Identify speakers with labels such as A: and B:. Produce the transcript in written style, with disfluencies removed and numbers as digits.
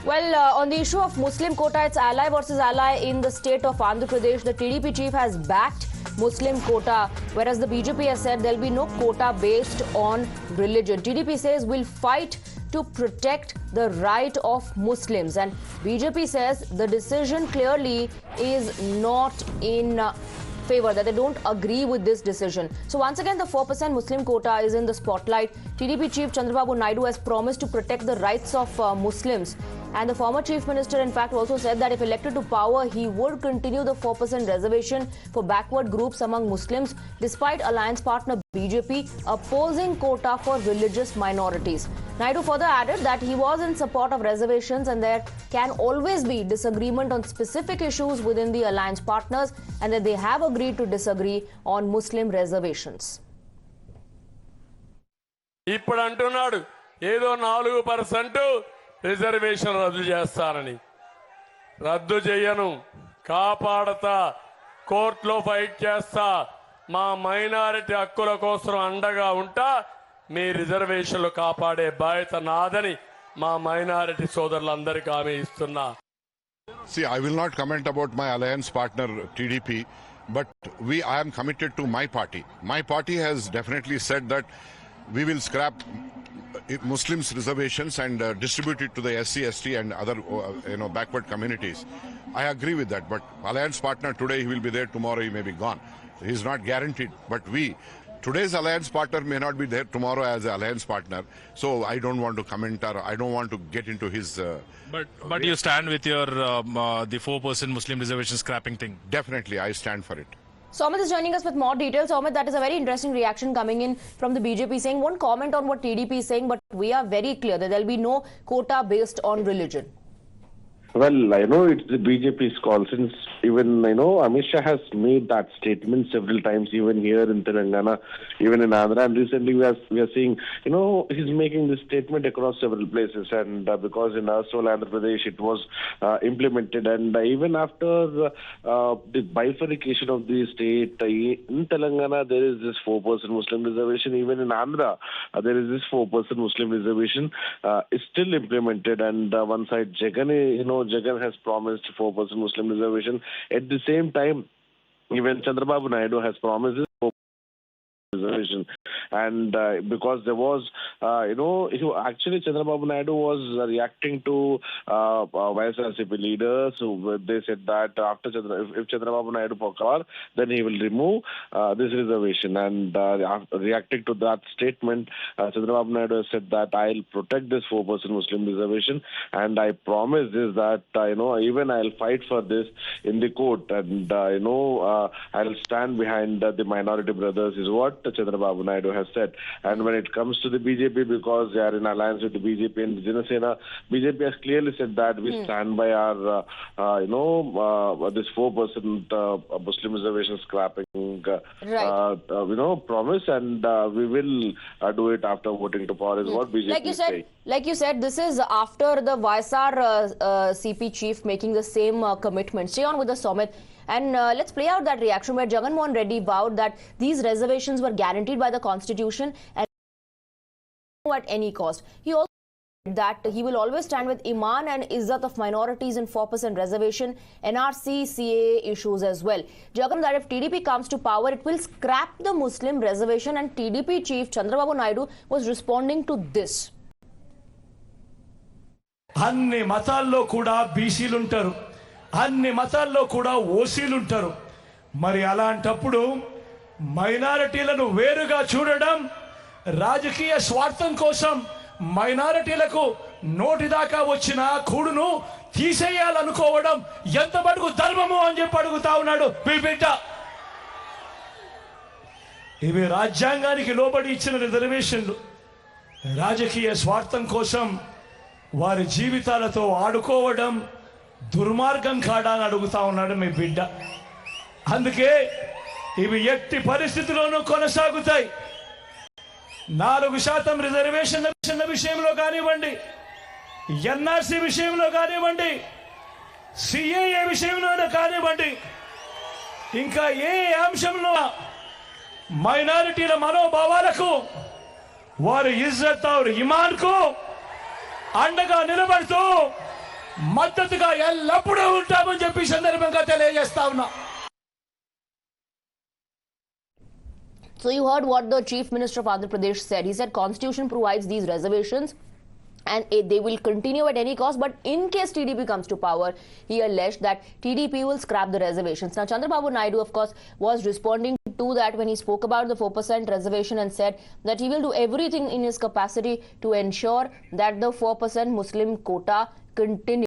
A: Well, on the issue of Muslim quota, it's ally versus ally in the state of Andhra Pradesh. The TDP chief has backed Muslim quota, whereas the BJP has said there'll be no quota based on religion. TDP says we'll fight to protect the right of Muslims, and BJP says the decision clearly is not in favor, that they don't agree with this decision. So once again, the 4% Muslim quota is in the spotlight. TDP chief Chandrababu Naidu has promised to protect the rights of Muslims. And the former chief minister, in fact, also said that if elected to power, he would continue the 4% reservation for backward groups among Muslims, despite alliance partner BJP opposing quota for religious minorities. Naidu further added that he was in support of reservations and there can always be disagreement on specific issues within the alliance partners, and that they have agreed to disagree on Muslim reservations.
B: ఇప్పుడు అంటున్నాడు ఏదో 4% reservation రద్దు చేస్తానని. రద్దు చేయను, కాపాడతా, కోర్టులో fight చేస్తా, మా మైనారిటీ హక్కుల కోసం అండగా ఉంటా, మీ రిజర్వేషన్లు కాపాడే బాధ్యత నాదని మా మైనారిటీ సోదరులందరికీ హామీ ఇస్తున్నా.
C: See, I will not comment about my alliance partner TDP, but I am committed to my party. My party has definitely said that we will scrap Muslims reservations and distribute it to the SC, ST and other backward communities. I agree with that, but alliance partner today he will be there, tomorrow he may be gone. He is not guaranteed, but today's alliance partner may not be there tomorrow as an alliance partner, so I don't want to comment or I don't want to get into his
D: but you stand with your the 4% Muslim reservation scrapping thing?
C: Definitely I stand for it.
A: Somit is joining us with more details. Somit, that is a very interesting reaction coming in from the BJP, saying won't comment on what TDP is saying, but we are very clear that there will be no quota based on religion.
E: Well, I know it's the BJP's call, since even, Amit Shah has made that statement several times, even here in Telangana, even in Andhra, and recently we are seeing, he's making this statement across several places, and because in Andhra Pradesh it was implemented, and even after the bifurcation of the state, in Telangana there is this 4% Muslim reservation, even in Andhra there is this 4% Muslim reservation, is still implemented, and one side Jagan has promised 4% Muslim reservation. At the same time, even Chandrababu Naidu has promised 4% reservation. And because there was, actually Chandrababu Naidu was reacting to YSRCP leaders. So they said that after if Chandrababu Naidu for power, then he will remove this reservation. And reacting to that statement, Chandrababu Naidu has said that I'll protect this 4% Muslim reservation, and I promise this that even I'll fight for this in the court, and I'll stand behind the minority brothers, is what Chandrababu Naidu has said. And when it comes to the BJP, because they are in alliance with the BJP and Janasena, BJP has clearly said that we stand by our, this 4% Muslim reservation scrapping, promise, and we will do it after voting to power, is what BJP is saying.
A: Like you said, this is after the YSR CP chief making the same commitment. Stay on with the Somit. And let's play out that reaction where Jagan Mohan Reddy vowed that these reservations were guaranteed by the Constitution and at any cost. He also said that he will always stand with Iman and Izzat of minorities in 4% reservation, NRC, CAA issues as well. Jagan, that if TDP comes to power, it will scrap the Muslim reservation, and TDP chief Chandrababu Naidu was responding to this.
F: అన్ని మతాల్లో కూడా బీసీలు ఉంటారు, అన్ని మతాల్లో కూడా ఓసీలు ఉంటారు. మరి అలాంటప్పుడు మైనారిటీలను వేరుగా చూడడం, రాజకీయ స్వార్థం కోసం మైనారిటీలకు నోటి దాకా వచ్చిన కూడును తీసేయాలనుకోవడం ఎంత మటుకు ధర్మము అని చెప్పి అడుగుతా ఉన్నాడు మీ బిడ్డ. ఇవి రాజ్యాంగానికి లోబడి ఇచ్చిన రిజర్వేషన్లు. రాజకీయ స్వార్థం కోసం వారి జీవితాలతో ఆడుకోవడం దుర్మార్గం కాడా అని అడుగుతా ఉన్నాడు మీ బిడ్డ. అందుకే ఇవి ఎట్టి పరిస్థితుల్లోనూ కొనసాగుతాయి. 4% రిజర్వేషన్ల విషయంలో కానివ్వండి, ఎన్ఆర్సీ విషయంలో కానివ్వండి, సిఏఏ విషయంలో కానివ్వండి, ఇంకా ఏ అంశంలో మైనారిటీల మనోభావాలకు, వారి ఇజ్జత్ और ईमान को అండగా నిలబడుతూ మద్దతుగా ఎల్లప్పుడూ ఉంటామని చెప్పి ఈ సందర్భంగా తెలియజేస్తా ఉన్నా.
A: So you heard what the Chief Minister of Andhra Pradesh said. He said Constitution provides these reservations and they will continue at any cost. But in case TDP comes to power, he alleged that TDP will scrap the reservations. Now, Chandrababu Naidu, of course, was responding to that when he spoke about the 4% reservation and said that he will do everything in his capacity to ensure that the 4% Muslim quota continues.